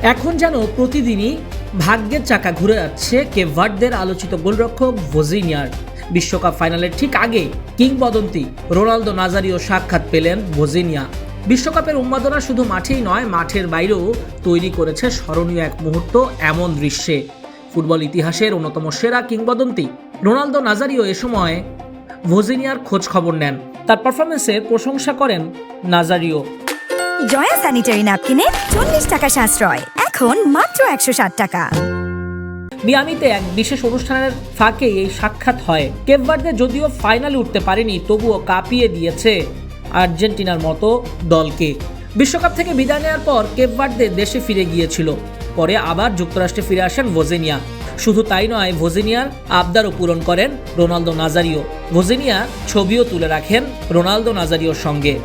এখন যেন প্রতিদিনই ভাগ্যের চাকা ঘুরে যাচ্ছে কেপ ভার্দের আলোচিত গোলরক্ষক ভোজিনিয়ার। বিশ্বকাপ ফাইনালের ঠিক আগে কিংবদন্তি রোনালদো নাজারিও সাক্ষাৎ পেলেন ভোজিনিয়া। বিশ্বকাপের উন্মাদনা শুধু মাঠেই নয়, মাঠের বাইরেও তৈরি করেছে স্মরণীয় এক মুহূর্ত এমন দৃশ্যে। ফুটবল ইতিহাসের অন্যতম সেরা কিংবদন্তি রোনালদো নাজারিও এ সময় ভোজিনিয়ার খোঁজ খবর নেন। তার পারফরমেন্সের প্রশংসা করেন নাজারিও। জয়া স্যানিটারি ন্যাপকিনে 40 টাকা সাশ্রয়, এখন মাত্র 160 টাকা। মিয়ামিতে এক বিশেষ অনুষ্ঠানের ফাঁকে এই সাক্ষাৎ হয়। কেপ ভার্দে যদিও ফাইনালে উঠতে পারেনি, তবুও কাঁপিয়ে দিয়েছে আর্জেন্টিনার মতো দলকে। বিশ্বকাপ থেকে বিদায় নেওয়ার পর কেপ ভার্দে দেশে ফিরে গিয়েছিল, পরে আবার যুক্তরাষ্ট্রে ফিরে আসেন ভোজিনিয়া। শুধু তাই নয়, ভোজিনিয়ার আবদারও পূরণ করেন রোনালদো নাজারিও। ভোজিনিয়া ছবিও তুলে রাখেন রোনালদো নাজারিওর সঙ্গে।